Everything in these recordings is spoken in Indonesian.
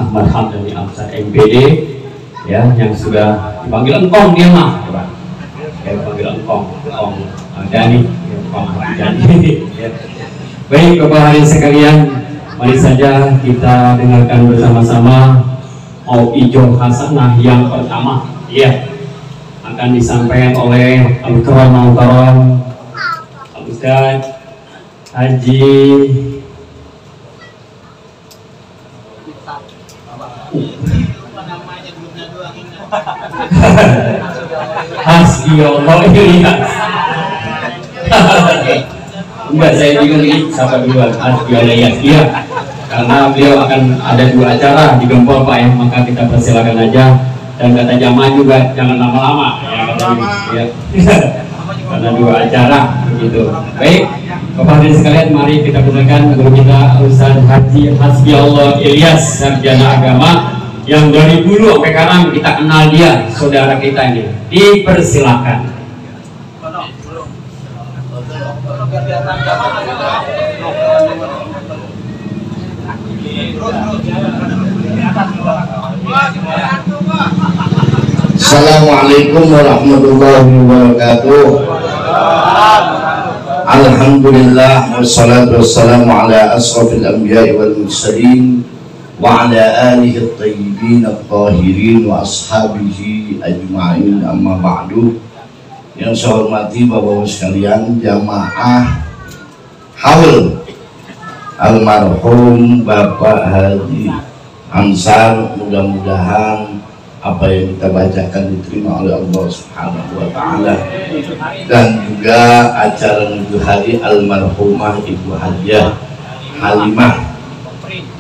Ahmad Hamdani Amsar MPD ya, yang sudah dipanggil engkong dia mah ya, dipanggil engkong Dani ya, Dani ya. Baik Bapak hadirin sekalian, mari saja kita dengarkan bersama-sama mau ijo hasanah yang pertama ya, akan disampaikan oleh Al-Karam Al-Karam Al-Ustaz Haji Hasbiyallah Ilyas. Enggak, saya bingung ini siapa duluan, Hasbiyallah Ilyas. Iya, karena beliau akan ada 2 acara di Gempol Pak ya, maka kita persilakan aja. Dan kata jamaah juga jangan lama-lama ya, katanya, ya. Karena 2 acara begitu. Baik, Bapak hadirin sekalian, mari kita persilakan guru kita Ustaz Haji Hasbiyallah Ilyas, sarjana agama yang dari dulu sampai sekarang kita kenal dia, saudara kita ini. Dipersilakan. Assalamualaikum warahmatullahi wabarakatuh. Alhamdulillah wassalatu wassalamu ala asrafil anbiya'i wal mursalin wa ala alihi at-tayyibin at-tahirin wa ashabihi ajma'in, amma ba'du. Yang saya hormati Bapak-Bapak sekalian, jamaah haul almarhum Bapak Haji Amsar, mudah-mudahan apa yang kita bacakan diterima oleh Allah Subhanahu wa Ta'ala, dan juga acara menuju hari almarhumah Ibu Hajah Halimah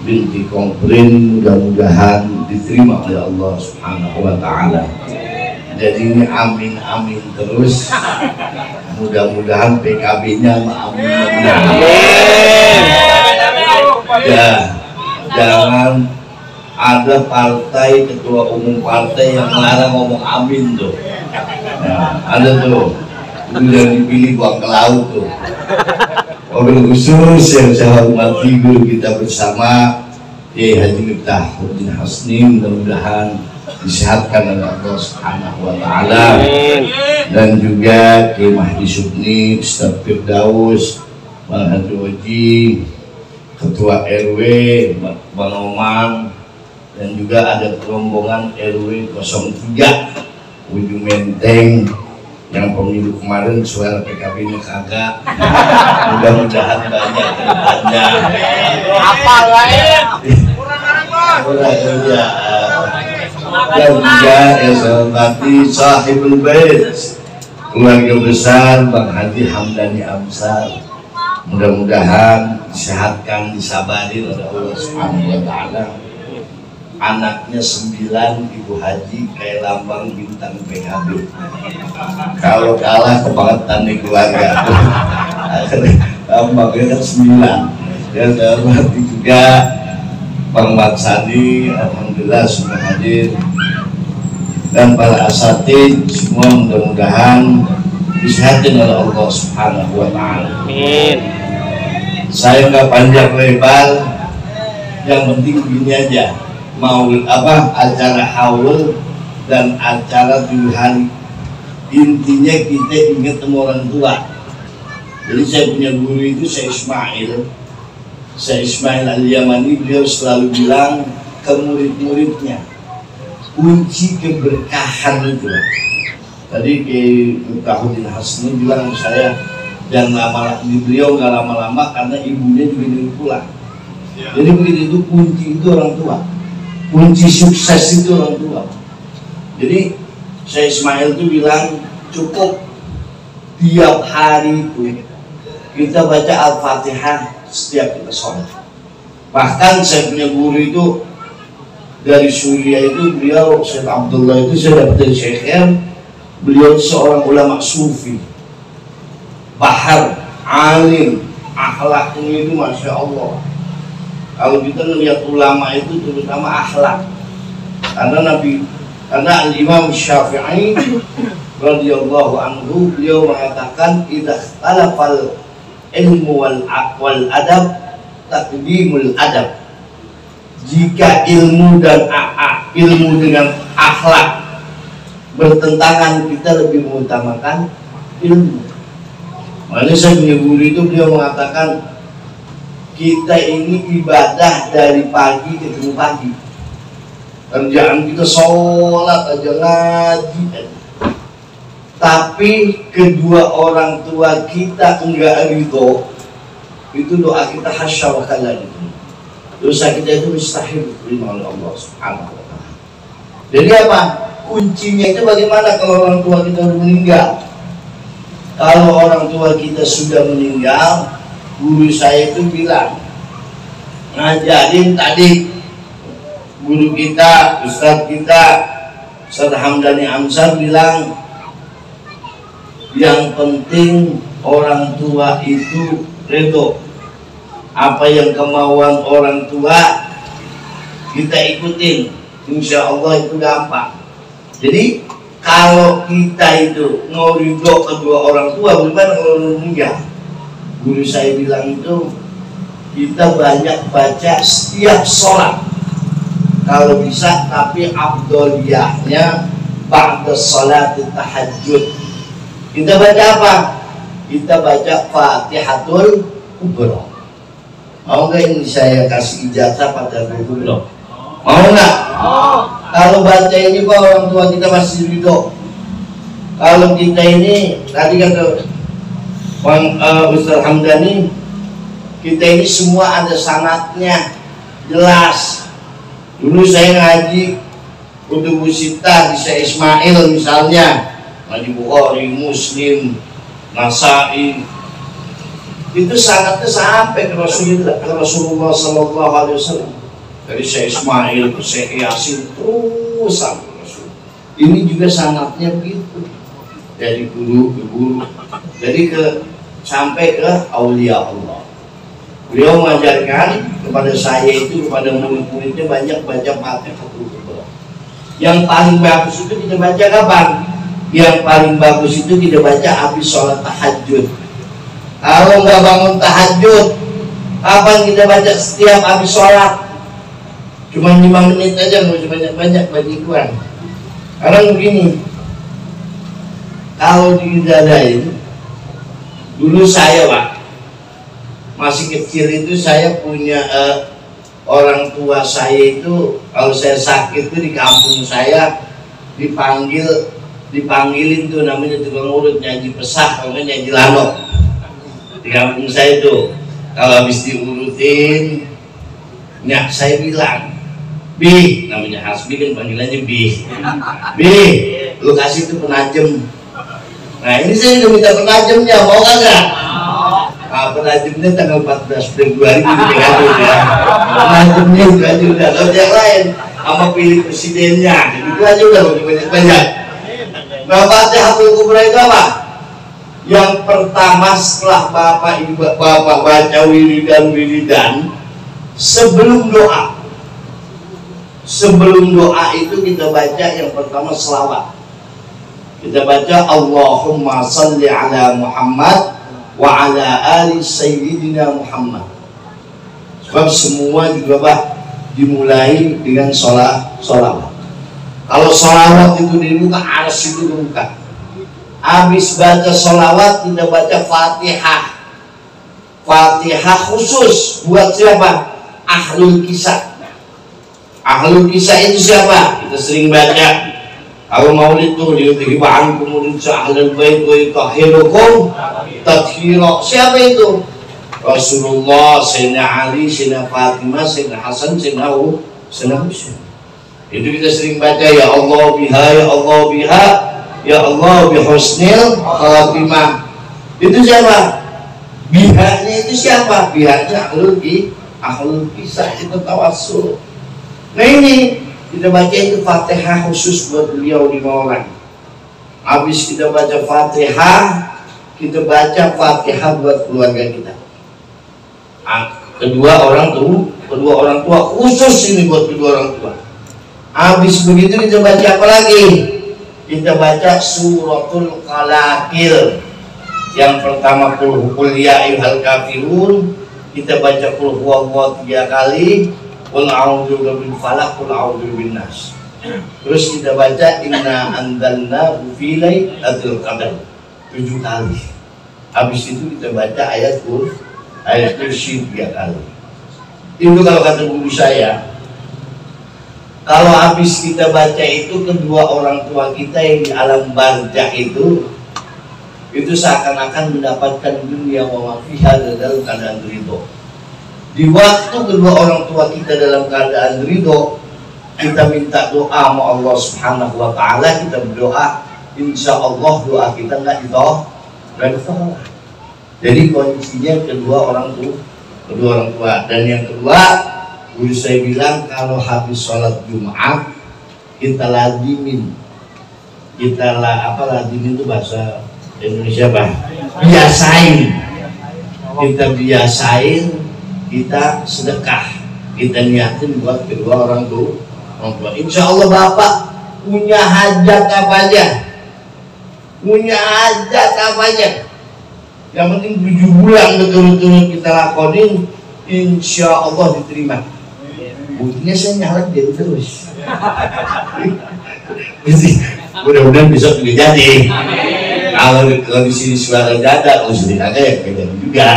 binti Komprin, mudah-mudahan diterima oleh Allah Subhanahu wa Ta'ala. Jadi ini amin amin terus, mudah-mudahan PKB-nya amin. Ya, jangan ada partai, ketua umum partai yang melarang ngomong amin tuh. Nah, ada tuh, udah dipilih buang ke laut tuh. Wabil khusus yang saya hormati guru kita bersama Haji Miftahudin Hasni, mudah-mudahan disehatkan oleh Allah Subhanahu wa Ta'ala, dan juga Kiai Mahdi Subni, Ustaz Firdaus, Bang Haji Waji, Ketua RW Bang Oman, dan juga ada rombongan RW 03 Ujung Menteng yang pemilu kemarin suara PKB-nya kagak. Mudah-mudahan banyak kedepannya. Apa lain? Dan juga yang saya hormati sahibul bait, keluarga besar Bang Haji Hamdani Amsar, mudah-mudahan disehatkan, disabari oleh Allah Subhanahu wa Ta'ala. Anaknya 9, Ibu Haji kayak lambang bintang PKB. Kalau kalah kebangetan di keluarga. Lambangnya kan 9. Dan saya hormati juga Bang Matsani, alhamdulillah sudah hadir, dan para asatid semua, mudah-mudahan disehatin oleh Allah Subhanahu wa Ta'ala. Amin. Saya nggak panjang lebar, yang penting begini aja, mau apa acara haul dan acara 7 hari, intinya kita ingat sama orang tua. Jadi saya punya guru itu, Saya Ismail Al-Yamani, beliau selalu bilang ke murid-muridnya, kunci keberkahan itu. Tadi Kiai Miftahudin Hasni bilang saya, jangan lama-lama, beliau nggak lama-lama karena ibunya juga dari pulang. Jadi begitu, itu kunci itu orang tua, kunci sukses itu orang tua. Jadi saya Ismail itu bilang cukup tiap hari itu kita baca Al-Fatihah setiap kita sholat. Bahkan saya punya guru itu dari Suriah itu, beliau Syekh Abdullah itu saya dapat dari Syekh R. Beliau seorang ulama sufi, bahar, alim, akhlaknya itu masya Allah. Kalau kita melihat ulama itu terutama akhlak, karena Imam Syafi'i radhiyallahu anhu, beliau mengatakan idza talafal ilmu wal adab taqdimul adab. Jika ilmu dan ilmu dengan akhlak bertentangan, kita lebih mengutamakan ilmu. Makanya saya punya guru itu, beliau mengatakan kita ini ibadah dari pagi ketemu pagi. Kerjaan kita sholat aja, ngaji aja. Tapi kedua orang tua kita enggak ridho, itu doa kita hasya wa kalla gitu. Dosa kita itu mustahil diterima oleh Allah Subhanahu wa Ta'ala. Jadi apa? Kuncinya itu bagaimana kalau orang tua kita sudah meninggal? Kalau orang tua kita sudah meninggal, guru saya itu bilang, ngajarin tadi guru kita, ustadz kita, Ustadz Hamdani Amsar bilang, yang penting orang tua itu ridho. Apa yang kemauan orang tua kita ikutin, insya Allah itu gampang. Jadi kalau kita itu mau ridho kedua orang tua, bagaimana kalau meninggal? Guru saya bilang itu kita banyak baca setiap sholat kalau bisa, tapi afdoliyahnya ba'da sholat tahajud. Kita baca apa? Kita baca Fatihatul Kubra. Mau nggak ini saya kasih ijazah pada guru? Mau nggak? Kalau baca ini kok orang tua kita masih ridho. Kalau kita ini tadi kata Ustaz Hamdani, kita ini semua ada sanadnya jelas. Dulu saya ngaji Kutubu Sittah di Syekh Ismail misalnya, ngaji Bukhari, Muslim, Nasai, itu sangatnya sampai ke Rasulullah Sallallahu Alaihi Wasallam. Dari Syekh Ismail ke Syekh Yasin terus sampai Rasul. Ini juga sangatnya begitu, dari guru ke guru, jadi sampai ke aulia Allah. Beliau mengajarkan kepada saya itu, kepada murid-muridnya, banyak baca Fatihatul Kubra. Yang paling bagus itu kita baca kapan? Yang paling bagus itu kita baca habis sholat tahajud. Kalau nggak bangun tahajud, kapan kita baca? Setiap habis sholat. Cuma 5 menit aja, nggak usah banyak-banyak bagi-bagian. Karena begini, kalau diidadain, dulu saya Pak, masih kecil itu saya punya orang tua saya itu, kalau saya sakit itu di kampung saya dipanggilin tuh namanya tukang urut, nyaji pesah, kalau nggak nyaji lanok. Di kampung saya itu kalau habis diurutin, ya saya bilang, Bi, namanya Hasbi kan panggilannya Bi, lu kasih itu penajem. Nah ini saya udah minta penajemnya, mau kagak? Nah, penajemnya tanggal 14 Februari itu dikasih ya. Penajemnya udah, kalau yang lain sama pilih presidennya, itu aja udah banyak. Nah, Fatihatul Kubra itu apa? Yang pertama setelah bapak baca wiridan, sebelum doa itu kita baca yang pertama selawat. Kita baca Allahumma salli ala Muhammad wa ala ali sayyidina Muhammad. Sebab semua juga dimulai dengan sholawat. Kalau sholawat itu dibuka, aras itu dibuka. Habis baca sholawat kita baca Fatihah. Fatihah khusus buat siapa? Ahlul Kisah. Ahlul Kisah itu siapa? Kita sering baca. Kalau maulid itu diutihiba'an kemudian ahlul bait wa yutahhirukum tathhira. Siapa itu? Rasulullah, Sayyidina Ali, Sayyidina Fatimah, Sayyidina Hasan, Sayyidina Husain. Itu kita sering baca, ya Allah biha, ya Allah biha, ya Allah bihusnil khatimah. Itu siapa? Bihanya itu siapa? Bihanya ahlul kisah, itu tawassul. Nah ini kita baca itu Fatihah khusus buat beliau 5 orang. Habis kita baca Fatihah, kita baca Fatihah buat keluarga kita. Kedua orang tua khusus ini buat kedua orang tua. Habis begitu kita baca apa lagi? Kita baca suratul Qalaqil. Yang pertama qul ya ayyuhal kafirun, kita baca qul huwallahu 3 kali, qul a'udzu birabbil falaq, qul a'udzu birabbin nas. Terus kita baca inna anzalnahu fi lailatul qadar 7 kali. Habis itu kita baca ayat kursi 3 kali. Itu kalau kata guru saya, kalau habis kita baca itu, kedua orang tua kita yang di alam barzakh itu seakan-akan mendapatkan dunia wa ma fiha dalam keadaan ridho. Di waktu kedua orang tua kita dalam keadaan ridho, kita minta doa sama Allah Subhanahu wa Ta'ala, kita berdoa, insya Allah doa kita nggak ditolak. Jadi kuncinya kedua orang tua. Dan yang kedua, guru saya bilang kalau habis sholat Jumat kita lazimin, lazimin itu bahasa Indonesia biasain kita sedekah, kita niatin buat kedua orang tua. Insya Allah Bapak punya hajat apa aja, yang penting 7 bulan betul-betul kita lakonin, insya Allah diterima. Buktinya saya nyalek dia terus. Mudah-mudahan besok juga jadi. Kalau di sini suara dada, sedikit ya beda juga.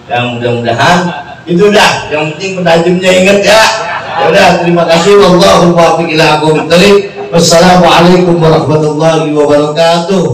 Yang mudah-mudahan itu dah. Yang penting penajamnya ingat ya. Udah, terima kasih. Wallahu muwaffiq ila aqwamit thoriq. Wassalamualaikum warahmatullahi wabarakatuh.